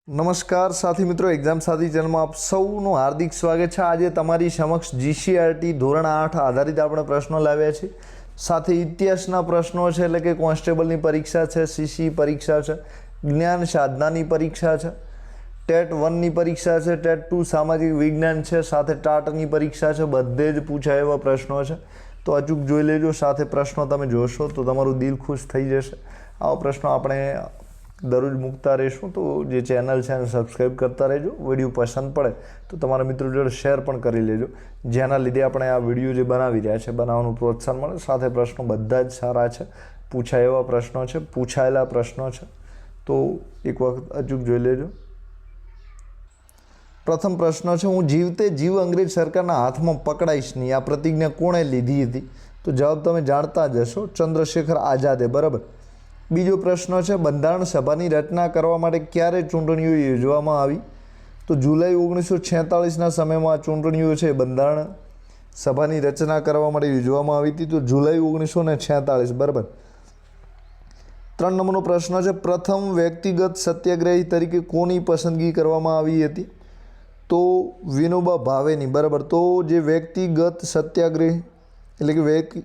નમસ્કાર સાથી મિત્રો, એક્ઝામ સાથી ચેનલમાં આપ સૌનું હાર્દિક સ્વાગત છે। આજે તમારી સમક્ષ GCRT ધોરણ 8 આધારિત આપણે પ્રશ્નો લાવ્યા છે। સાથે ઇતિહાસના પ્રશ્નો છે, એટલે કે કોન્સ્ટેબલની પરીક્ષા છે, CC પરીક્ષા છે, જ્ઞાન સાધનાની પરીક્ષા છે, ટેટ 1ની પરીક્ષા છે, ટેટ 2 સામાજિક વિજ્ઞાન છે, સાથે ટાટની પરીક્ષા છે। બધે જ પૂછાય એવા પ્રશ્નો છે, તો અચૂક જોઈ લેજો। સાથે પ્રશ્નો તમે જોશો તો તમારું દિલ ખુશ થઈ જશે। આવા પ્રશ્નો આપણે દરરોજ મૂકતા રહીશું, તો જે ચેનલ છે એને સબસ્ક્રાઈબ કરતા રહેજો। વિડીયો પસંદ પડે તો તમારા મિત્રો જોડે શેર પણ કરી લેજો, જેના લીધે આપણે આ વિડીયો જે બનાવી રહ્યા છે બનાવવાનું પ્રોત્સાહન મળે। સાથે પ્રશ્નો બધા જ સારા છે, પૂછાય એવા પ્રશ્નો છે, પૂછાયેલા પ્રશ્નો છે, તો એક વખત અચૂક જોઈ લેજો। પ્રથમ પ્રશ્ન છે, હું જીવતે જીવ અંગ્રેજ સરકારના હાથમાં પકડાઈશ નહીં, આ પ્રતિજ્ઞા કોણે લીધી હતી? તો જવાબ તમે જાણતા જ હશો, ચંદ્રશેખર આઝાદે, બરાબર। બીજો પ્રશ્ન છે, બંધારણ સભાની રચના કરવા માટે ક્યારે ચૂંટણીઓ યોજવામાં આવી? તો જુલાઈ 1946ના સમયમાં ચૂંટણીઓ છે બંધારણ સભાની રચના કરવા માટે યોજવામાં આવી હતી, તો જુલાઈ 1946, બરાબર। 3 નંબરનો પ્રશ્ન છે, પ્રથમ વ્યક્તિગત સત્યાગ્રહી તરીકે કોની પસંદગી કરવામાં આવી હતી? તો વિનોબા ભાવેની, બરાબર। તો જે વ્યક્તિગત સત્યાગ્રહ એટલે કે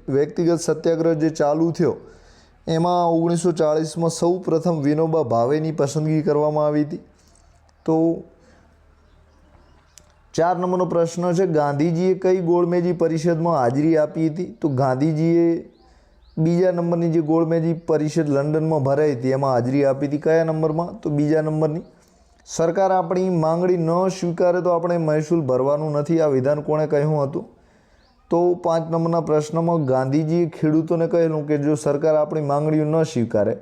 વ્યક્તિગત સત્યાગ્રહ જે ચાલુ થયો એમાં 1940માં સૌ પ્રથમ વિનોબા ભાવેની પસંદગી કરવામાં આવી હતી। તો 4 નંબરનો પ્રશ્ન છે, ગાંધીજીએ કઈ ગોળમેજી પરિષદમાં હાજરી આપી હતી? તો ગાંધીજીએ બીજા નંબરની જે ગોળમેજી પરિષદ લંડનમાં ભરાઈ હતી એમાં હાજરી આપી હતી। કયા નંબરમાં? તો બીજા નંબરની। સરકાર આપણી માંગણી ન સ્વીકારે તો આપણે મહેસૂલ ભરવાનું નથી, આ વિધાન કોણે કહ્યું હતું? તો 5 નંબરના પ્રશ્નમાં ગાંધીજીએ ખેડૂતોને કહેલું કે જો સરકાર આપણી માંગણીઓ ન સ્વીકારે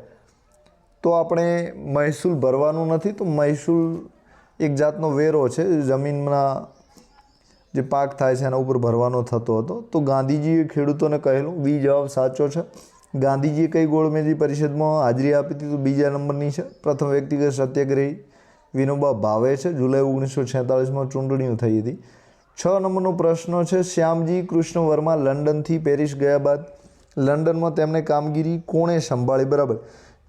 તો આપણે મહેસૂલ ભરવાનું નથી। તો મહેસૂલ એક જાતનો વેરો છે, જમીનના જે પાક થાય છે એના ઉપર ભરવાનો થતો હતો, તો ગાંધીજીએ ખેડૂતોને કહેલું। બી જવાબ સાચો છે। ગાંધીજીએ કઈ ગોળમેજી પરિષદમાં હાજરી આપી હતી? તો બીજા નંબરની છે, પ્રથમ વ્યક્તિગત સત્યાગ્રહી વિનોબા ભાવે છે, જુલાઈ 1946માં ચૂંટણીઓ થઈ હતી। 6 નંબરનો પ્રશ્ન છે, શ્યામજી કૃષ્ણ વર્મા લંડનથી પેરિસ ગયા બાદ લંડનમાં તેમને કામગીરી કોણે સંભાળી? બરાબર,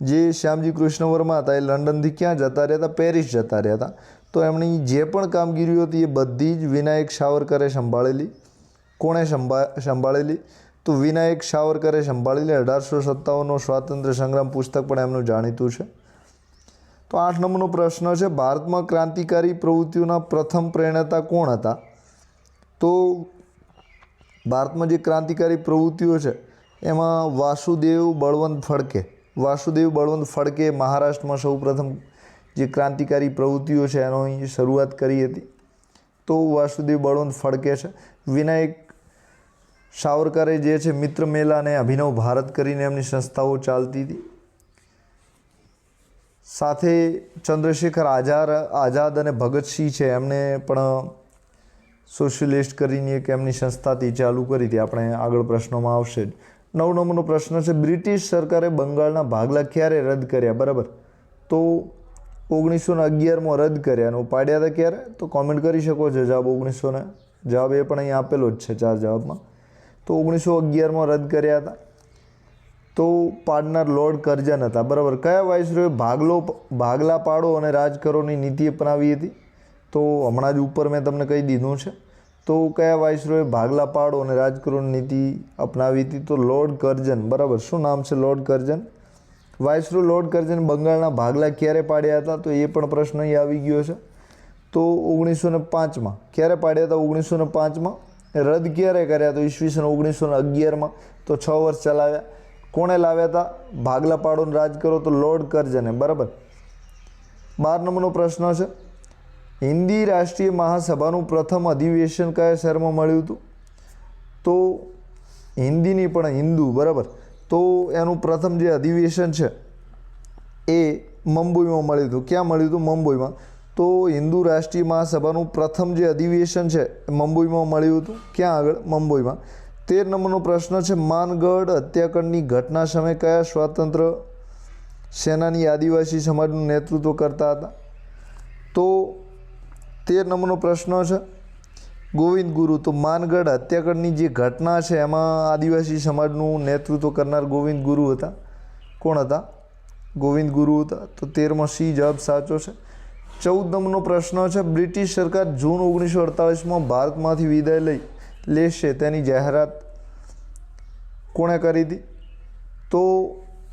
જે શ્યામજી કૃષ્ણ વર્મા હતા એ લંડનથી ક્યાં જતા રહ્યા હતા? પેરિસ જતા રહ્યા હતા। તો એમની જે પણ કામગીરીઓ હતી એ બધી જ વિનાયક સાવરકરે સંભાળેલી। કોણે સંભાળેલી? તો વિનાયક સાવરકરે સંભાળેલી। 1857નો સ્વાતંત્ર્ય સંગ્રામ પુસ્તક પણ એમનું જાણીતું છે। તો 8 નંબરનો પ્રશ્ન છે, ભારતમાં ક્રાંતિકારી પ્રવૃત્તિઓના પ્રથમ પ્રેરણાતા કોણ હતા? તો ભારતમાં જે ક્રાંતિકારી પ્રવૃત્તિઓ છે એમાં વાસુદેવ બળવંત ફડકે મહારાષ્ટ્રમાં સૌ પ્રથમ જે ક્રાંતિકારી પ્રવૃત્તિઓ છે એનો શરૂઆત કરી હતી, તો વાસુદેવ બળવંત ફડકે છે। વિનાયક સાવરકરે જે છે મિત્ર મેલા અને અભિનવ ભારત કરીને એમની સંસ્થાઓ ચાલતી હતી। સાથે ચંદ્રશેખર આઝાદ અને ભગતસિંહ છે એમને પણ સોશિયલિસ્ટ કરીને એક એમની સંસ્થાથી ચાલુ કરી હતી, આપણે આગળ પ્રશ્નોમાં આવશે જ। 9 નંબરનો પ્રશ્ન છે, બ્રિટિશ સરકારે બંગાળના ભાગલા ક્યારે રદ કર્યા? બરાબર, તો 1911માં રદ કર્યા, અને પાડ્યા હતા ક્યારે? તો કોમેન્ટ કરી શકો છો જવાબ 1900 જવાબ એ પણ અહીં આપેલો જ છે 4 જવાબમાં। તો 1911માં રદ કર્યા હતા, તો પાડનાર લોર્ડ કર્ઝન હતા, બરાબર। કયા વાઇસરોએ ભાગલા પાડો અને રાજ કરોની નીતિ અપનાવી હતી? તો હમણાં જ ઉપર મેં તમને કહી દીધું છે, તો કયા વાઇસરોએ ભાગલા પાડો અને રાજ કરોની નીતિ અપનાવી હતી? તો લોર્ડ કર્ઝન, બરાબર। શું નામ છે? Lord Curzon. Viceroy lord Curzon બંગાળના ભાગલા ક્યારે પાડ્યા હતા? તો એ પણ પ્રશ્ન અહીં આવી ગયો છે, તો 1905માં। ક્યારે પાડ્યા હતા? 1905માં। રદ ક્યારે કર્યા? તો ઈસવીસન 1911માં, તો 6 વર્ષ ચલાવ્યા। કોણે લાવ્યા હતા ભાગલા પાડો અને રાજ કરો? તો લોર્ડ કર્ઝને, બરાબર। 12 નંબરનો પ્રશ્ન છે, હિન્દી રાષ્ટ્રીય મહાસભાનું પ્રથમ અધિવેશન કયા શહેરમાં મળ્યું હતું? તો હિન્દીની પણ હિન્દુ, બરાબર। તો એનું પ્રથમ જે અધિવેશન છે એ મુંબઈમાં મળ્યું હતું। ક્યાં મળ્યું હતું? મુંબઈમાં। તો હિન્દુ રાષ્ટ્રીય મહાસભાનું પ્રથમ જે અધિવેશન છે એ મુંબઈમાં મળ્યું હતું। ક્યાં આગળ? મુંબઈમાં। 13 નંબરનો પ્રશ્ન છે, માનગઢ હત્યાકાંડની ઘટના સમયે કયા સ્વાતંત્ર્ય સેનાની આદિવાસી સમાજનું નેતૃત્વ કરતા હતા? તો 13 નંબરનો પ્રશ્ન છે, ગોવિંદ ગુરુ। તો માનગઢ હત્યાકાંડની જે ઘટના છે એમાં આદિવાસી સમાજનું નેતૃત્વ કરનાર ગોવિંદ ગુરુ હતા। કોણ હતા? ગોવિંદ ગુરુ હતા। તો 13માં સી જવાબ સાચો છે। 14 નંબરનો પ્રશ્ન છે, બ્રિટિશ સરકાર જૂન 1948માં ભારતમાંથી વિદાય લેશે તેની જાહેરાત કોણે કરી હતી? તો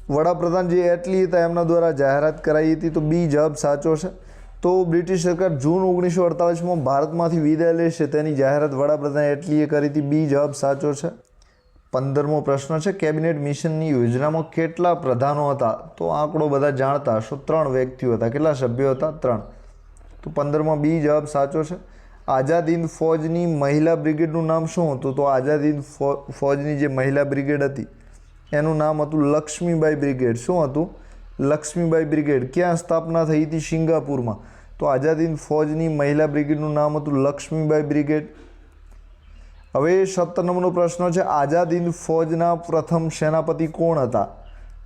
વડાપ્રધાન જે એટલી હતા એમના દ્વારા જાહેરાત કરાઈ હતી. તો બી જવાબ સાચો છે. તો બ્રિટિશ સરકાર જૂન 1948માં ભારતમાંથી વિદાય લેશે તેની જાહેરાત વડાપ્રધાન એટલીએ કરી હતી. બી જવાબ સાચો છે. 15મો પ્રશ્ન છે, કેબિનેટ મિશનની યોજનામાં કેટલા પ્રધાનો હતા? તો આંકડો બધા જાણતા હશો, 3 વ્યક્તિઓ હતા. કેટલા સભ્યો હતા? 3. તો 15માં બી જવાબ સાચો છે. આઝાદ હિંદ ફૌજની મહિલા બ્રિગેડનું નામ શું હતું? તો આઝાદ હિંદ ફૌજની જે મહિલા બ્રિગેડ હતી એનું નામ હતું લક્ષ્મીબાઈ બ્રિગેડ. શું હતું? લક્ષ્મીબાઈ બ્રિગેડ. ક્યાં સ્થાપના થઈ હતી? સિંગાપુરમાં. તો આઝાદ હિંદ ફૌજની મહિલા બ્રિગેડનું નામ હતું લક્ષ્મીબાઈ બ્રિગેડ. હવે 17 નંબરનો પ્રશ્ન છે, આઝાદ હિંદ ફૌજના પ્રથમ સેનાપતિ કોણ હતા?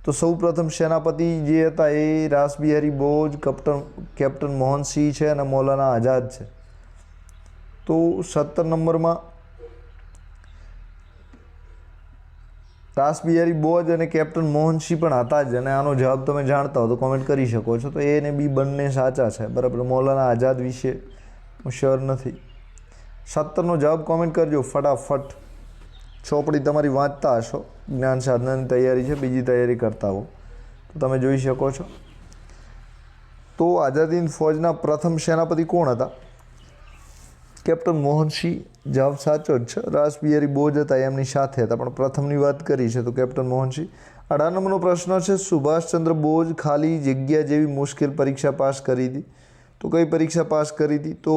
તો સૌ પ્રથમ સેનાપતિ જે હતા એ રાસબિહારી બોઝ, કેપ્ટન મોહનસિંહ છે અને મૌલાના આઝાદ છે. તો 17 નંબરમાં રાસબિહારી બોઝ અને કેપ્ટન મોહનસિંહ પણ હતા જ, અને આનો જવાબ તમે જાણતા હો તો કોમેન્ટ કરી શકો છો. તો એ અને બી બંને સાચા છે. બરાબર. મૌલાના આઝાદ વિશે હું શ્યોર નથી. 17નો જવાબ કોમેન્ટ કરજો ફટાફટ. ચોપડી તમારી વાંચતા હશો, જ્ઞાન સાધનાની તૈયારી છે, બીજી તૈયારી કરતા હો તો તમે જોઈ શકો છો. તો આઝાદ હિંદ ફૌજના પ્રથમ સેનાપતિ કોણ હતા? કેપ્ટન મોહનસિંહ. જવાબ સાચો જ છે. રાસબિહારી બોઝ હતા એમની સાથે હતા, પણ પ્રથમની વાત કરી છે તો કેપ્ટન મોહનસિંહ. 18 નંબરનો પ્રશ્ન છે, સુભાષચંદ્ર બોઝ ખાલી જગ્યા જેવી મુશ્કેલ પરીક્ષા પાસ કરી હતી? તો કઈ પરીક્ષા પાસ કરી હતી? તો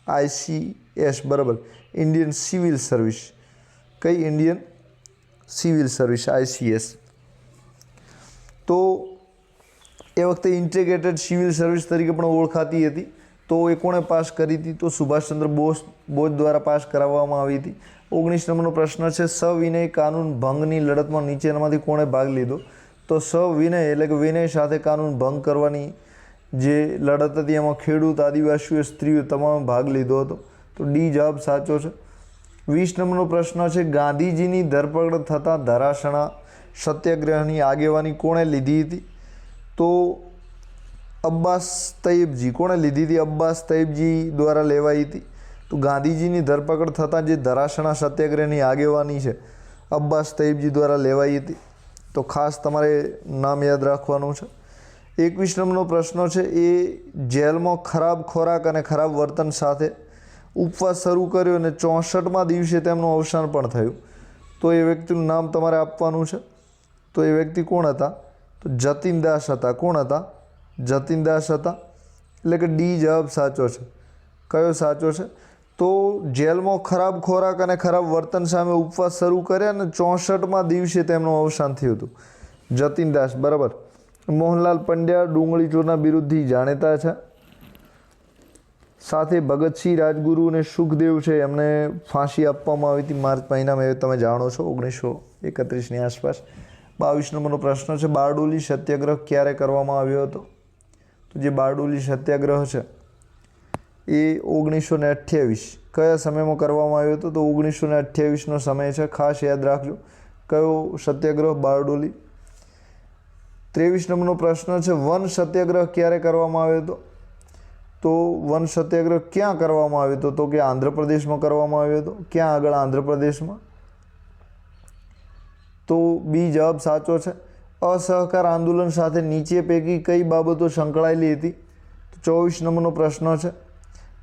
ICS. બરાબર. Indian civil service. કઈ? Indian civil service, ICS. તો એ વખતે ઇન્ટિગ્રેટેડ સિવિલ સર્વિસ તરીકે પણ ઓળખાતી હતી. તો એ કોણે પાસ કરી હતી? તો સુભાષચંદ્ર બોઝ દ્વારા પાસ કરાવવામાં આવી હતી. 19 નંબરનો પ્રશ્ન છે, સવિનય કાનૂન ભંગની લડતમાં નીચેનામાંથી કોણે ભાગ લીધો? તો સવિનય એટલે કે વિનય સાથે કાનૂન ભંગ કરવાની જે લડત હતી એમાં ખેડૂત, આદિવાસીઓ, સ્ત્રીઓ તમામ ભાગ લીધો હતો. તો ડી જવાબ સાચો છે. 20 નંબરનો પ્રશ્ન છે, ગાંધીજીની ધરપકડ થતાં ધરાસણા સત્યાગ્રહની આગેવાની કોણે લીધી હતી? તો અબ્બાસ તૈયબજી. કોણે લીધી હતી? અબ્બાસ તૈયબજી દ્વારા લેવાઈ હતી. તો ગાંધીજીની ધરપકડ થતાં જે ધરાસણા સત્યાગ્રહની આગેવાની છે અબ્બાસ તૈયબજી દ્વારા લેવાઈ હતી. તો ખાસ તમારે નામ યાદ રાખવાનું છે. 21 નંબરનો પ્રશ્ન છે, એ જેલમાં ખરાબ ખોરાક અને ખરાબ વર્તન સાથે ઉપવાસ શરૂ કર્યો અને 64મા દિવસે તેમનું અવસાન પણ થયું. તો એ વ્યક્તિનું નામ તમારે આપવાનું છે. તો એ વ્યક્તિ કોણ હતા? તો જતીનદાસ હતા. કોણ હતા? જતીનદાસ હતા. એટલે કે ડી જવાબ સાચો છે. કયો સાચો છે? તો જેલમાં ખરાબ ખોરાક અને ખરાબ વર્તન સામે ઉપવાસ શરૂ કર્યા અને 64મા દિવસે તેમનું અવસાન થયું હતું. જતીનદાસ. બરાબર. મોહનલાલ પંડ્યા ડુંગળી ચોરના બિરુદથી જાણીતા છે. સાથે ભગતસિંહ રાજગુરુ અને સુખદેવ છે એમને ફાંસી આપવામાં આવી હતી માર્ચ મહિનામાં, એ તમે જાણો છો, 1931ની આસપાસ. 22 નંબરનો પ્રશ્ન છે, બારડોલી સત્યાગ્રહ ક્યારે કરવામાં આવ્યો હતો? તો જે બારડોલી સત્યાગ્રહ છે એ 1928 કયા સમયમાં કરવામાં આવ્યો હતો? તો 1928નો સમય છે. ખાસ યાદ રાખજો કયો સત્યાગ્રહ? બારડોલી. 23 નંબરનો પ્રશ્ન છે, વન સત્યાગ્રહ ક્યારે કરવામાં આવ્યો હતો? તો વન સત્યાગ્રહ ક્યાં કરવામાં આવ્યો હતો? તો કે આંધ્રપ્રદેશમાં કરવામાં આવ્યો હતો. ક્યાં આગળ? આંધ્રપ્રદેશમાં. તો બી જવાબ સાચો છે. અસહકાર આંદોલન સાથે નીચે પૈકી કઈ બાબતો સંકળાયેલી હતી? તો 24 નંબરનો પ્રશ્ન છે,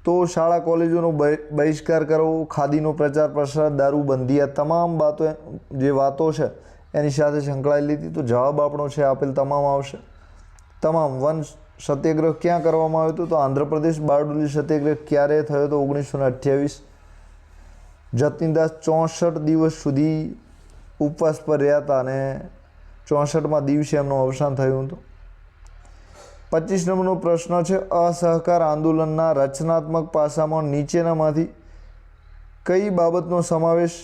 તો શાળા કોલેજોનો બહિષ્કાર કરવો, ખાદીનો પ્રચાર પ્રસાર, દારૂબંધી, આ તમામ વાતો છે એની સાથે સંકળાયેલી હતી. તો જવાબ આપણો છે આપેલ તમામ આવશે. તમામ. વન સત્યાગ્રહ ક્યાં કરવામાં આવ્યો હતો? તો આંધ્રપ્રદેશ. બારડોલી સત્યાગ્રહ ક્યારે થયો હતો? 1928. જતીનદાસ 64 દિવસ સુધી ઉપવાસ પર રહ્યા હતા અને 64મા દિવસે એમનું અવસાન થયું હતું. 25 નંબરનો પ્રશ્ન છે, અસહકાર આંદોલનના રચનાત્મક પાસામાં નીચેનામાંથી કઈ બાબતનો સમાવેશ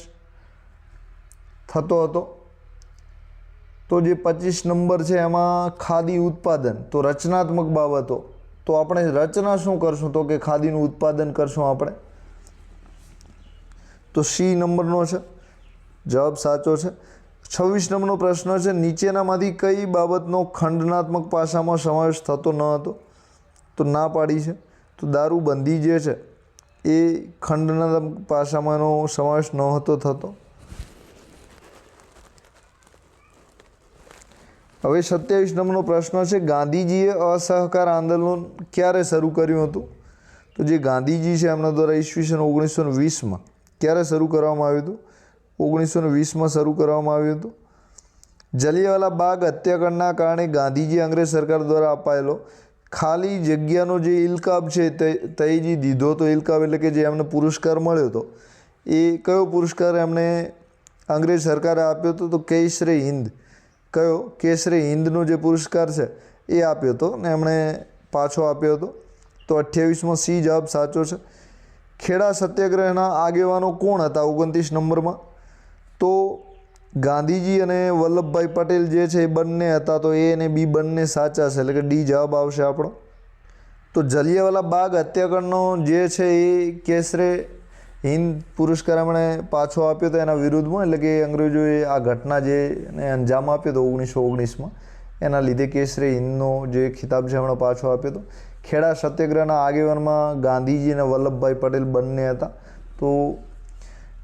થતો હતો? તો જે 25 નંબર છે એમાં ખાદી ઉત્પાદન. તો રચનાત્મક બાબતો, તો આપણે રચના શું કરશું? તો કે ખાદીનું ઉત્પાદન કરશું આપણે. તો સી નંબરનો છે જવાબ સાચો છે. 26 નંબરનો પ્રશ્ન છે, નીચેનામાંથી કઈ બાબતનો ખંડનાત્મક પાસામાં સમાવેશ થતો ન હતો? તો ના પાડી છે. તો દારૂબંધી જે છે એ ખંડના પાસામાં એનો સમાવેશ નહોતો થતો. હવે 27 નંબરનો પ્રશ્ન છે, ગાંધીજીએ અસહકાર આંદોલન ક્યારે શરૂ કર્યું હતું? તો જે ગાંધીજી છે એમના દ્વારા ઈસવીસન 1920માં ક્યારે શરૂ કરવામાં આવ્યું હતું? 1920માં શરૂ કરવામાં આવ્યું હતું. જલિયાવાલા બાગ હત્યાકાંડના કારણે ગાંધીજી અંગ્રેજ સરકાર દ્વારા અપાયેલો ખાલી જગ્યાનો જે ઇલકાબ છે તે તયજી દીધો હતો. ઇલકાબ એટલે કે જે એમને પુરસ્કાર મળ્યો હતો, એ કયો પુરસ્કાર એમને અંગ્રેજ સરકારે આપ્યો હતો? તો કેસરે હિન્દ. કયો? કેસરે હિન્દનો જે પુરસ્કાર છે એ આપ્યો હતો ને એમણે પાછો આપ્યો હતો. તો 28માં સી જવાબ સાચો છે. ખેડા સત્યાગ્રહના આગેવાનો કોણ હતા 29 નંબરમાં? તો ગાંધીજી અને વલ્લભભાઈ પટેલ જે છે એ બંને હતા. તો એ અને બી બંને સાચા છે, એટલે કે ડી જવાબ આવશે આપણો. તો જલિયાવાલા બાગ હત્યાકાંડનો જે છે એ કેસરે હિન્દ પુરસ્કાર એમણે પાછો આપ્યો હતો એના વિરુદ્ધમાં, એટલે કે અંગ્રેજોએ આ ઘટના જે અંજામ આપ્યો હતો 1919માં, એના લીધે કેસરે હિન્દનો જે ખિતાબ છે એમણે પાછો આપ્યો હતો. ખેડા સત્યાગ્રહના આગેવાનમાં ગાંધીજી અને વલ્લભભાઈ પટેલ બંને હતા. તો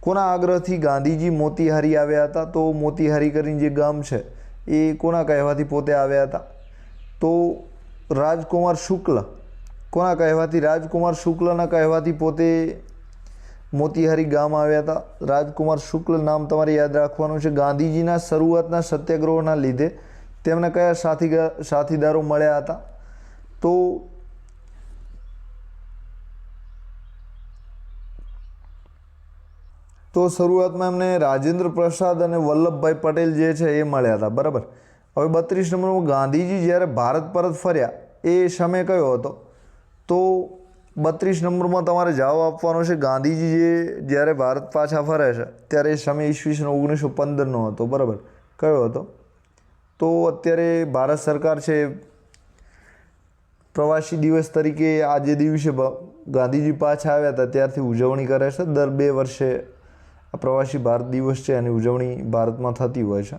કોના આગ્રહથી ગાંધીજી મોતીહારી આવ્યા હતા? તો મોતીહારી કરીને જે ગામ છે એ કોના કહેવાથી પોતે આવ્યા હતા? તો રાજકુમાર શુક્લ. કોના કહેવાથી? રાજકુમાર શુક્લના કહેવાથી પોતે મોતીહારી ગામ આવ્યા હતા. રાજકુમાર શુક્લ નામ તમારે યાદ રાખવાનું છે. ગાંધીજીના શરૂઆતના સત્યાગ્રહોના લીધે તેમને કયા સાથીદારો મળ્યા હતા? તો શરૂઆતમાં એમને રાજેન્દ્ર પ્રસાદ અને વલ્લભભાઈ પટેલ જે છે એ મળ્યા હતા. બરાબર. હવે 32 નંબરમાં ગાંધીજી જ્યારે ભારત પરત ફર્યા એ સમય કયો હતો? તો 32 નંબરમાં તમારે જવાબ આપવાનો છે. ગાંધીજી જ્યારે ભારત પાછા ફરે છે ત્યારે એ સમય ઈસવીસન 1915નો હતો. બરાબર. કયો હતો? તો અત્યારે ભારત સરકાર છે પ્રવાસી દિવસ તરીકે આ જે દિવસે ગાંધીજી પાછા આવ્યા હતા ત્યારથી ઉજવણી કરે છે. દર 2 વર્ષે આ પ્રવાસી ભારત દિવસ છે એની ઉજવણી ભારતમાં થતી હોય છે.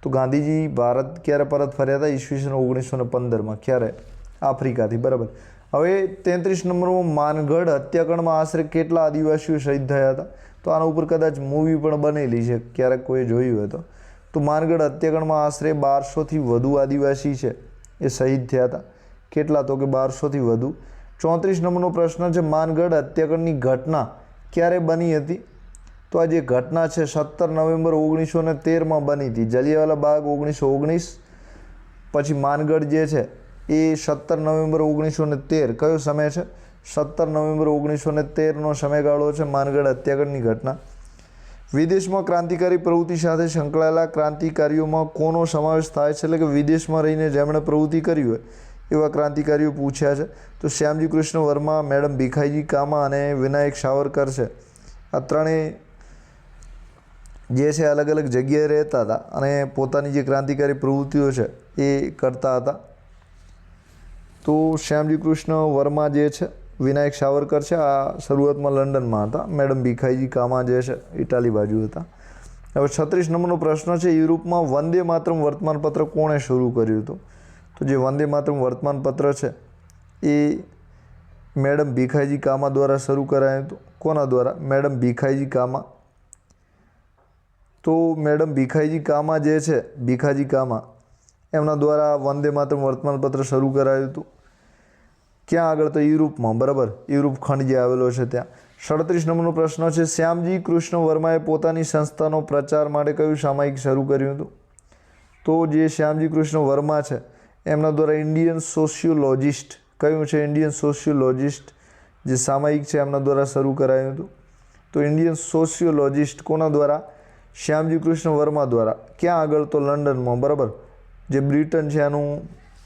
તો ગાંધીજી ભારત ક્યારે પરત ફર્યા હતા? ઈસવીસન 1915માં. ક્યારે? આફ્રિકાથી. બરાબર. હવે 33 નંબરમાં માનગઢ હત્યાકાંડમાં આશરે કેટલા આદિવાસીઓ શહીદ થયા હતા? તો આના ઉપર કદાચ મૂવી પણ બનેલી છે, ક્યારેક કોઈ જોયું હોય તો માનગઢ હત્યાકાંડમાં આશરે 1200થી વધુ આદિવાસી છે એ શહીદ થયા હતા. કેટલા? તો કે 1200થી વધુ. 34 નંબરનો પ્રશ્ન છે, માનગઢ હત્યાકાંડની ઘટના ક્યારે બની હતી? તો આ જે ઘટના છે 17 નવેમ્બર 1913માં બની હતી. જલિયાવાલા બાગ 1919, પછી માનગઢ જે છે એ 17 નવેમ્બર 1913. કયો સમય છે? 17 નવેમ્બર 1913નો સમયગાળો છે માનગઢ હત્યાકાંડની ઘટના. વિદેશમાં ક્રાંતિકારી પ્રવૃત્તિ સાથે સંકળાયેલા ક્રાંતિકારીઓમાં કોનો સમાવેશ થાય છે? એટલે કે વિદેશમાં રહીને જેમણે પ્રવૃત્તિ કરી હોય એવા ક્રાંતિકારીઓ પૂછ્યા છે. તો શ્યામજી કૃષ્ણ વર્મા, મેડમ ભીખાઈજી કામા અને વિનાયક સાવરકર છે. આ ત્રણેય જે છે અલગ અલગ જગ્યાએ રહેતા હતા અને પોતાની જે ક્રાંતિકારી પ્રવૃત્તિઓ છે એ કરતા હતા. તો શ્યામજી કૃષ્ણ વર્મા જે છે, વિનાયક સાવરકર છે, આ શરૂઆતમાં લંડનમાં હતા. મેડમ ભીખાઈજી કામા જે છે ઇટાલી બાજુ હતા. હવે 36 નંબરનો પ્રશ્ન છે, યુરોપમાં વંદે માતરમ વર્તમાનપત્ર કોણે શરૂ કર્યું હતું? તો જે વંદે માતરમ વર્તમાનપત્ર છે એ મેડમ ભીખાઈજી કામા દ્વારા શરૂ કરાયું હતું. કોના દ્વારા? મેડમ ભીખાઈજી કામા. તો મેડમ ભીખાઈજી કામા જે છે, ભીખાજી કામા, એમના દ્વારા વંદે માતરમ વર્તમાનપત્ર શરૂ કરાયું હતું. ક્યાં આગળ? તો યુરોપમાં. બરાબર. યુરોપ ખંડ જે આવેલો છે ત્યાં. 37 નંબરનો પ્રશ્ન છે, શ્યામજી કૃષ્ણ વર્માએ પોતાની સંસ્થાનો પ્રચાર માટે કયું સામાયિક શરૂ કર્યું હતું? તો જે શ્યામજી કૃષ્ણ વર્મા છે એમના દ્વારા ઇન્ડિયન સોશિયોલોજિસ્ટ, કયું છે? ઇન્ડિયન સોશિયોલોજિસ્ટ જે સામાયિક છે એમના દ્વારા શરૂ કરાયું હતું. તો ઇન્ડિયન સોશિયોલોજિસ્ટ કોના દ્વારા? શ્યામજી કૃષ્ણ વર્મા દ્વારા. ક્યાં આગળ? તો લંડનમાં. બરાબર. જે બ્રિટન છે એનું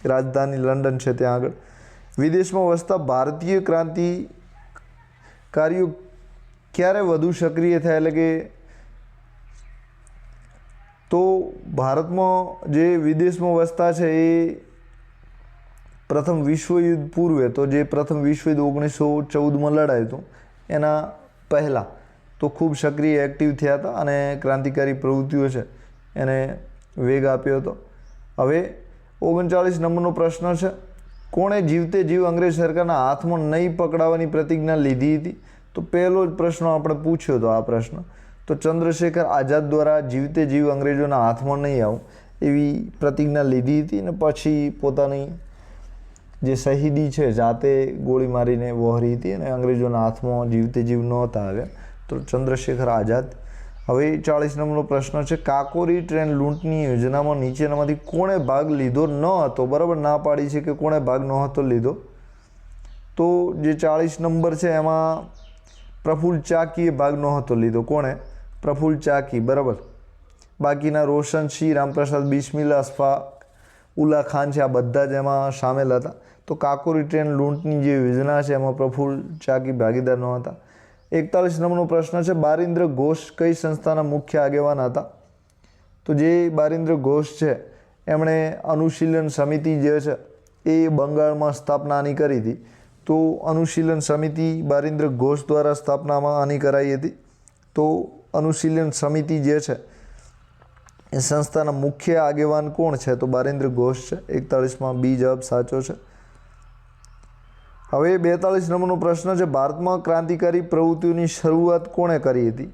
રાજધાની લંડન છે ત્યાં આગળ. વિદેશમાં વસતા ભારતીય ક્રાંતિકારીઓ ક્યારે વધુ સક્રિય થયા? એટલે કે તો ભારતમાં જે વિદેશમાં વસતા છે એ પ્રથમ વિશ્વયુદ્ધ પૂર્વે, તો જે પ્રથમ વિશ્વયુદ્ધ 1914માં લડાયું હતું એના પહેલાં તો ખૂબ સક્રિય એક્ટિવ થયા હતા અને ક્રાંતિકારી પ્રવૃત્તિઓ છે એને વેગ આપ્યો હતો. હવે 39 નંબરનો પ્રશ્ન છે, કોણે જીવતે જીવ અંગ્રેજ સરકારના હાથમાં નહીં પકડાવવાની પ્રતિજ્ઞા લીધી હતી? તો પહેલો જ પ્રશ્ન આપણે પૂછ્યો હતો આ પ્રશ્ન. તો ચંદ્રશેખર આઝાદ દ્વારા જીવતે જીવ અંગ્રેજોના હાથમાં નહીં આવું એવી પ્રતિજ્ઞા લીધી હતી ને પછી પોતાની જે શહીદી છે જાતે ગોળી મારીને વહોરી હતી અને અંગ્રેજોના હાથમાં જીવતે જીવ નહોતા આવ્યા. તો ચંદ્રશેખર આઝાદ. હવે 40 નંબરનો પ્રશ્ન છે, કાકોરી ટ્રેન લૂંટની યોજનામાં નીચેનામાંથી કોણે ભાગ લીધો ન હતો? બરાબર, ના પાડી છે કે કોણે ભાગ ન હતો લીધો. તો જે 40 નંબર છે એમાં પ્રફુલ્લ ચાકીએ ભાગ ન હતો લીધો. કોણે? પ્રફુલ્લ ચાકી. બરાબર. બાકીના રોશનસિંહ, રામપ્રસાદ બિસ્મિલ, અશફાક ઉલ્લા ખાન છે, આ બધા જ એમાં સામેલ હતા. તો કાકોરી ટ્રેન લૂંટની જે યોજના છે એમાં પ્રફુલ્લ ચાકી ભાગીદાર ન હતા. 41 નંબરનો પ્રશ્ન છે, બારિન્દ્ર ઘોષ કઈ સંસ્થાના મુખ્ય આગેવાન હતા? તો જે બારિન્દ્ર ઘોષ છે એમણે અનુશીલન સમિતિ જે છે એ બંગાળમાં સ્થાપનાની કરી હતી. તો અનુશીલન સમિતિ બારિન્દ્ર ઘોષ દ્વારા સ્થાપનામાં આની કરાઈ હતી. તો અનુશીલન સમિતિ જે છે એ સંસ્થાના મુખ્ય આગેવાન કોણ છે? તો બારિન્દ્ર ઘોષ છે. 41માં બી જવાબ સાચો છે. હવે 42 નંબરનો પ્રશ્ન છે, ભારતમાં ક્રાંતિકારી પ્રવૃત્તિઓની શરૂઆત કોણે કરી હતી?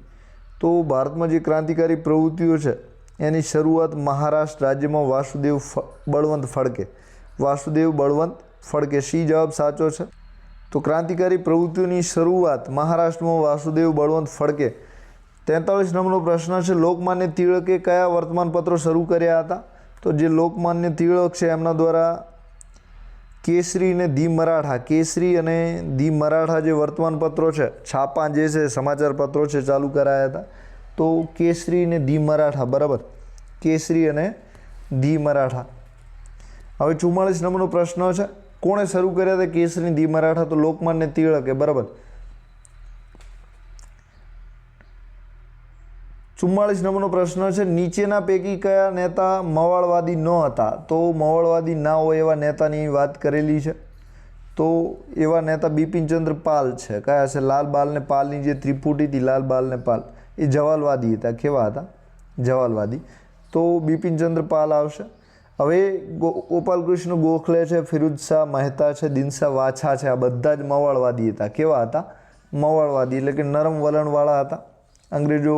તો ભારતમાં જે ક્રાંતિકારી પ્રવૃત્તિઓ છે એની શરૂઆત મહારાષ્ટ્ર રાજ્યમાં વાસુદેવ બળવંત ફડકે. વાસુદેવ બળવંત ફડકે. સી જવાબ સાચો છે. તો ક્રાંતિકારી પ્રવૃત્તિઓની શરૂઆત મહારાષ્ટ્રમાં વાસુદેવ બળવંત ફડકે. 43 નંબરનો પ્રશ્ન છે, લોકમાન્ય તિલકે કયા વર્તમાનપત્રો શરૂ કર્યા હતા? તો જે લોકમાન્ય તિલક છે એમના દ્વારા કેસરી અને ધી મરાઠા, કેસરી અને ધી મરાઠા જે વર્તમાનપત્રો છે, છાપા જે છે, સમાચાર પત્રો છે, ચાલુ કરાયા હતા. તો કેસરી અને ધી મરાઠા. બરાબર, કેસરી અને ધી મરાઠા. હવે 44 નંબરનો પ્રશ્ન છે, કોણે શરૂ કર્યા હતા કેસરી ધી મરાઠા? તો લોકમાન્ય તિલકે. બરાબર. 44 નંબરનો પ્રશ્ન છે, નીચેના પૈકી કયા નેતા મવાળવાદી ન હતા? તો મવાળવાદી ના હોય એવા નેતાની વાત કરેલી છે. તો એવા નેતા બિપિનચંદ્ર પાલ છે. કયા છે? લાલ બાલ ને પાલની જે ત્રિપુટી હતી, લાલ બાલ ને પાલ, એ જવાલવાદી હતા. કેવા હતા? જવાલવાદી. તો બિપિનચંદ્ર પાલ આવશે. હવે ગોપાલકૃષ્ણ ગોખલે છે, ફિરોઝ શાહ મહેતા છે, દિનશા વાછા છે, આ બધા જ મવાળવાદી હતા. કેવા હતા? મવાળવાદી, એટલે કે નરમ વલણવાળા હતા. અંગ્રેજો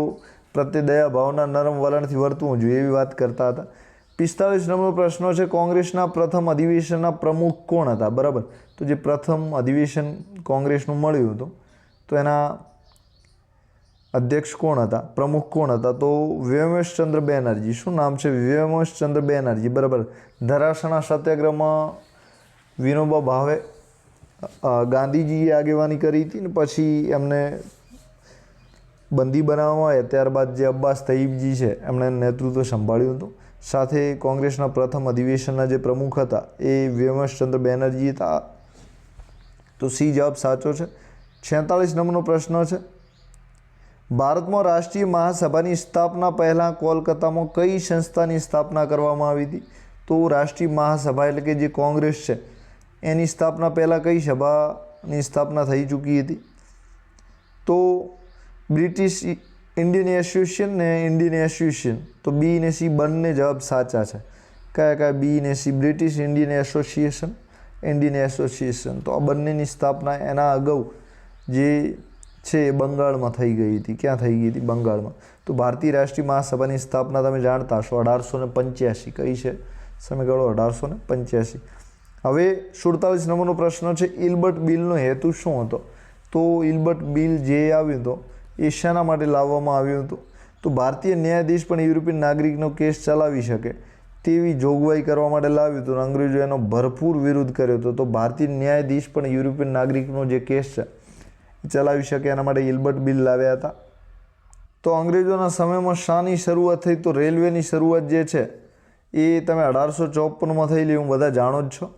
પ્રત્યે દયા ભાવના, નરમ વલણથી વર્તવું જોઈએ એવી વાત કરતા હતા. 45 નંબરનો પ્રશ્ન છે, કોંગ્રેસના પ્રથમ અધિવેશનના પ્રમુખ કોણ હતા? બરાબર. તો જે પ્રથમ અધિવેશન કોંગ્રેસનું મળ્યું હતું તો એના અધ્યક્ષ કોણ હતા? પ્રમુખ કોણ હતા? તો વ્યોમેશચંદ્ર બેનર્જી. શું નામ છે? વ્યોમેશચંદ્ર બેનર્જી. બરાબર. ધરાસણા સત્યાગ્રહમાં વિનોબા ભાવે ગાંધીજીએ આગેવાની કરી હતી ને પછી એમને બંદી બનાવવામાં આવ્યા. ત્યારબાદ જે અબ્બાસ તય્યબજી છે એમણે નેતૃત્વ સંભાળ્યું હતું. સાથે કોંગ્રેસના પ્રથમ અધિવેશનના જે પ્રમુખ હતા એ વ્યોમેશચંદ્ર બેનર્જી હતા. તો સી જવાબ સાચો છે. 46 નંબરનો પ્રશ્ન છે, ભારતમાં રાષ્ટ્રીય મહાસભાની સ્થાપના પહેલાં કોલકાતામાં કઈ સંસ્થાની સ્થાપના કરવામાં આવી હતી? તો રાષ્ટ્રીય મહાસભા એટલે કે જે કોંગ્રેસ છે એની સ્થાપના પહેલાં કઈ સભાની સ્થાપના થઈ ચૂકી હતી? તો બ્રિટિશ ઇન્ડિયન એસોસિએશન ને ઇન્ડિયન એસોસિએશન. તો બી ને સી બંને જવાબ સાચા છે. કયા કયા? બી ને C. British Indian association, Indian association. તો આ બંનેની સ્થાપના એના અગાઉ જે છે એ બંગાળમાં થઈ ગઈ હતી. ક્યાં થઈ ગઈ હતી? બંગાળમાં. તો ભારતીય રાષ્ટ્રીય મહાસભાની સ્થાપના તમે જાણતા હશો 1885. કઈ છે? સમયગાળો 1885. હવે 47 નંબરનો પ્રશ્ન છે, ઇલ્બર્ટ બિલનો હેતુ શું હતો? તો ઇલ્બર્ટ બિલ જે આવ્યું હતો એ શાના માટે લાવવામાં આવ્યું હતું? તો ભારતીય ન્યાયાધીશ પણ યુરોપિયન નાગરિકનો કેસ ચલાવી શકે તેવી જોગવાઈ કરવા માટે લાવ્યું હતું. અંગ્રેજો એનો ભરપૂર વિરોધ કર્યો હતો. તો ભારતીય ન્યાયાધીશ પણ યુરોપિયન નાગરિકનો જે કેસ છે એ ચલાવી શકે એના માટે ઇલ્બર્ટ બિલ લાવ્યા હતા. તો અંગ્રેજોના સમયમાં શાની શરૂઆત થઈ? તો રેલવેની શરૂઆત જે છે એ તમે 1854માં થયેલી હું બધા જાણો જ છો.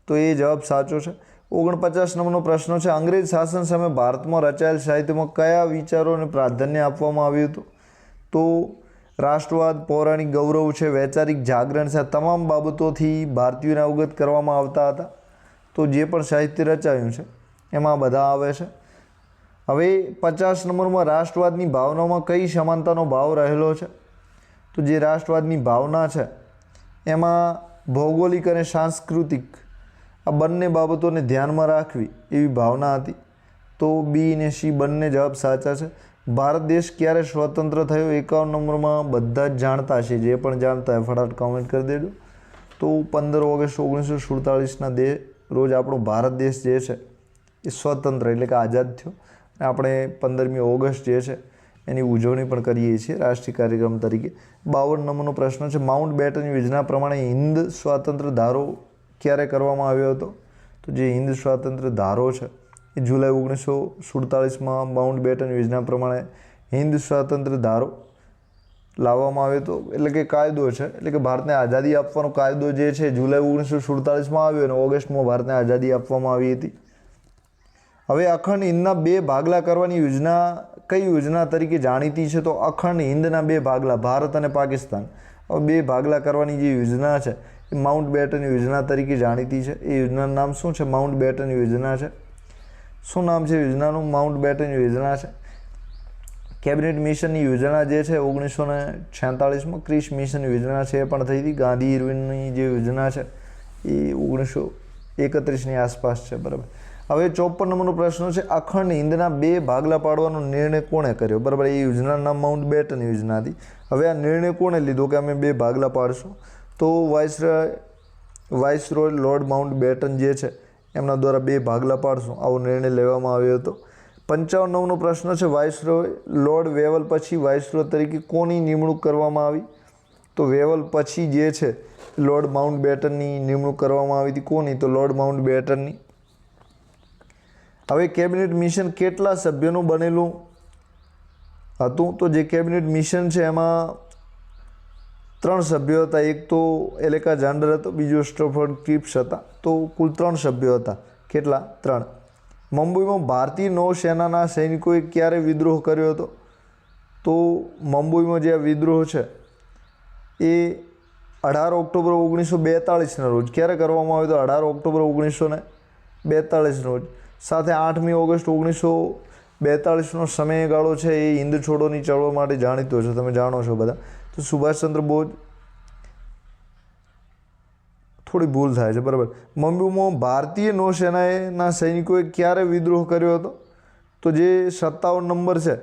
તો એ જવાબ સાચો છે. 49 નંબરનો પ્રશ્ન છે, અંગ્રેજ શાસન સામે ભારતમાં રચાયેલ સાહિત્યમાં કયા વિચારોને પ્રાધાન્ય આપવામાં આવ્યું હતું? તો રાષ્ટ્રવાદ, પૌરાણિક ગૌરવ છે, વૈચારિક જાગરણ છે, આ તમામ બાબતોથી ભારતીયોને અવગત કરવામાં આવતા હતા. તો જે પણ સાહિત્ય રચાયું છે એમાં બધા આવે છે. હવે 50 નંબરમાં રાષ્ટ્રવાદની ભાવનામાં કઈ સમાનતાનો ભાવ રહેલો છે? તો જે રાષ્ટ્રવાદની ભાવના છે એમાં ભૌગોલિક અને સાંસ્કૃતિક આ બંને બાબતોને ધ્યાનમાં રાખવી એવી ભાવના હતી. તો બી ને સી બંને જવાબ સાચા છે. ભારત દેશ ક્યારે સ્વતંત્ર થયો? 51 નંબરમાં બધા જ જાણતા છે, જે પણ જાણતા હોય ફટાફટ કોમેન્ટ કરી દેજો. તો 15 ઓગસ્ટ 1947ના રોજ આપણો ભારત દેશ જે છે એ સ્વતંત્ર એટલે કે આઝાદ થયો. આપણે 15મી ઓગસ્ટ જે છે એની ઉજવણી પણ કરીએ છીએ રાષ્ટ્રીય કાર્યક્રમ તરીકે. 52 નંબરનો પ્રશ્ન છે, માઉન્ટ બેટન યોજના પ્રમાણે હિન્દ સ્વાતંત્ર્ય ધારો ક્યારે કરવામાં આવ્યો હતો? તો જે હિન્દ સ્વાતંત્ર્ય ધારો છે એ જુલાઈ 1947માં માઉન્ટ બેટન યોજના પ્રમાણે હિન્દ સ્વાતંત્ર્ય ધારો લાવવામાં આવ્યો હતો. એટલે કે કાયદો છે, એટલે કે ભારતને આઝાદી આપવાનો કાયદો જે છે જુલાઈ 1947માં આવ્યો અને ઓગસ્ટમાં ભારતને આઝાદી આપવામાં આવી હતી. હવે અખંડ હિંદના 2 ભાગલા કરવાની યોજના કઈ યોજના તરીકે જાણીતી છે? તો અખંડ હિંદના 2 ભાગલા, ભારત અને પાકિસ્તાન, હવે 2 ભાગલા કરવાની જે યોજના છે એ માઉન્ટ બેટન યોજના તરીકે જાણીતી છે. એ યોજનાનું નામ શું છે? માઉન્ટ બેટન યોજના છે. શું નામ છે યોજનાનું? માઉન્ટ બેટન યોજના છે. કેબિનેટ મિશનની યોજના જે છે 1946માં ક્રિસ મિશન યોજના છે એ પણ થઈ હતી. ગાંધી ઇરવિનની જે યોજના છે એ 1931ની આસપાસ છે, બરાબર. હવે 54 નંબરનો પ્રશ્ન છે, અખંડ હિંદના 2 ભાગલા પાડવાનો નિર્ણય કોણે કર્યો? બરાબર, એ યોજનાનું નામ માઉન્ટ બેટન યોજના હતી. હવે આ નિર્ણય કોણે લીધો કે અમે 2 ભાગલા પાડશું? તો વાઇસરોય લોર્ડ માઉન્ટ બેટન જે છે એમના દ્વારા 2 ભાગલા પાડશું આવો નિર્ણય લેવામાં આવ્યો હતો. 55 નંબરનો પ્રશ્ન છે, વાઇસરોય લોર્ડ વેવલ પછી વાઇસરોય તરીકે કોની નિમણૂક કરવામાં આવી? તો વેવલ પછી જે છે લોર્ડ માઉન્ટ બેટનની નિમણૂક કરવામાં આવી હતી. કોની? તો લોર્ડ માઉન્ટ બેટનની. હવે કેબિનેટ મિશન કેટલા સભ્યોનું બનેલું હતું? તો જે કેબિનેટ મિશન છે એમાં 3 સભ્યો હતા. એક તો એલેક્ઝાન્ડર હતો, બીજો સ્ટોફર્ડ ક્રિપ્સ હતા. તો કુલ 3 સભ્યો હતા. કેટલા? 3. મુંબઈમાં ભારતીય નૌસેનાના સૈનિકોએ ક્યારે વિદ્રોહ કર્યો હતો? તો મુંબઈમાં જે આ વિદ્રોહ છે એ 18 ઓક્ટોબર 1942ના રોજ ક્યારે કરવામાં આવ્યો હતો? 18 ઓક્ટોબર 1942 રોજ. સાથે 8મી ઓગસ્ટ 1942નો સમયગાળો છે એ હિન્દ છોડોની ચળવળ માટે જાણીતો છે, તમે જાણો છો બધા. તો સુભાષચંદ્ર બોઝ, થોડી ભૂલ થાય છે, બરાબર. મુંબઈમાં ભારતીય નૌસેનાના સૈનિકોએ ક્યારે વિદ્રોહ કર્યો હતો? તો જે 57 નંબર છે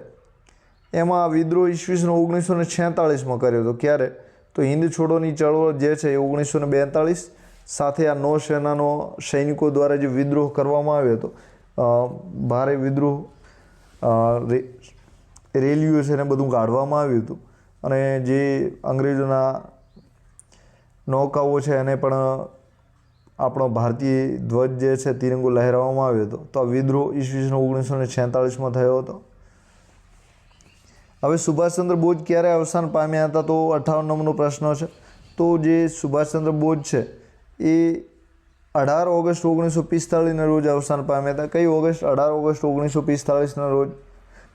એમાં વિદ્રોહ ઈસવીસન 1946માં કર્યો હતો. ક્યારે? તો હિન્દ છોડોની ચળવળ જે છે એ 1942 સાથે આ નૌસેનાનો સૈનિકો દ્વારા જે વિદ્રોહ કરવામાં આવ્યો હતો, ભારે વિદ્રોહ, રેલીઓ છે ને બધું કાઢવામાં આવ્યું હતું અને જે અંગ્રેજોના નૌકાઓ છે એને પણ આપણો ભારતીય ધ્વજ જે છે તિરંગો લહેરાવવામાં આવ્યો હતો. તો આ વિદ્રોહ ઈસવીસન 1946માં થયો હતો. હવે સુભાષચંદ્ર બોઝ ક્યારે અવસાન પામ્યા હતા? તો 58 નંબરનો પ્રશ્ન છે. તો જે સુભાષચંદ્ર બોઝ છે એ 18 ઓગસ્ટ 1945ના રોજ અવસાન પામ્યા હતા. કઈ ઓગસ્ટ? 18 ઓગસ્ટ 1945ના રોજ.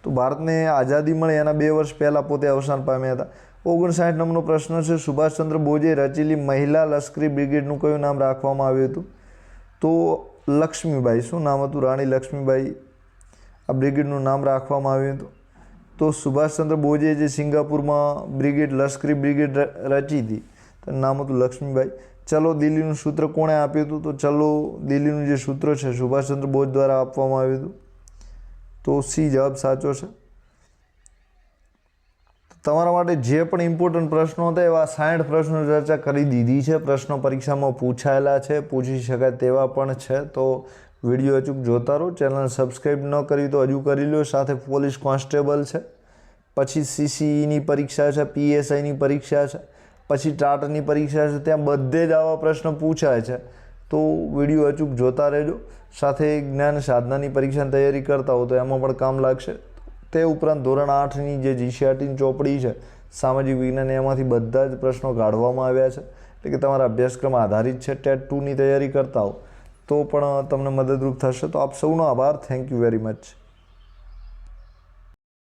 તો ભારતને આઝાદી મળે એના 2 વર્ષ પહેલાં પોતે અવસાન પામ્યા હતા. 59 નંબરનો પ્રશ્ન છે, સુભાષચંદ્ર બોઝે રચેલી મહિલા લશ્કરી બ્રિગેડનું કયું નામ રાખવામાં આવ્યું હતું? તો લક્ષ્મીબાઈ. શું નામ હતું? રાણી લક્ષ્મીબાઈ આ બ્રિગેડનું નામ રાખવામાં આવ્યું હતું. તો સુભાષચંદ્ર બોઝે જે સિંગાપુરમાં બ્રિગેડ, લશ્કરી બ્રિગેડ રચી હતી તેનું નામ હતું લક્ષ્મીબાઈ. ચલો દિલ્હીનું સૂત્ર કોણે આપ્યું હતું? તો ચલો દિલ્હીનું જે સૂત્ર છે સુભાષચંદ્ર બોઝ દ્વારા આપવામાં આવ્યું હતું. તો સી જવાબ સાચો છે. તમારા માટે જે પણ ઇમ્પોર્ટન્ટ પ્રશ્નો હતા એવા 60 પ્રશ્નો ચર્ચા કરી દીધી છે. પ્રશ્નો પરીક્ષામાં પૂછાયેલા છે, પૂછી શકાય તેવા પણ છે. તો વિડીયો અચૂક જોતા રહો. ચેનલ સબસ્ક્રાઈબ ન કરી તો હજુ કરી લો. સાથે પોલીસ કોન્સ્ટેબલ છે, પછી CCEની પરીક્ષા છે, PSIની પરીક્ષા છે, પછી ટાટની પરીક્ષા છે. ત્યાં બધે જ આવા પ્રશ્ન પૂછાય છે. તો વિડીયો અચૂક જોતા રહેજો. સાથે જ્ઞાન સાધનાની પરીક્ષાની તૈયારી કરતા હો તો એમાં પણ કામ લાગશે. તે ઉપરાંત ધોરણ 8ની જે GCRTની ચોપડી છે સામાજિક વિજ્ઞાન, એમાંથી બધા જ પ્રશ્નો કાઢવામાં આવ્યા છે. એટલે કે તમારા અભ્યાસક્રમ આધારિત છે. ટેટ 2ની તૈયારી કરતા હો તો પણ તમને મદદરૂપ થશે. તો આપ સૌનો આભાર. Thank you very much.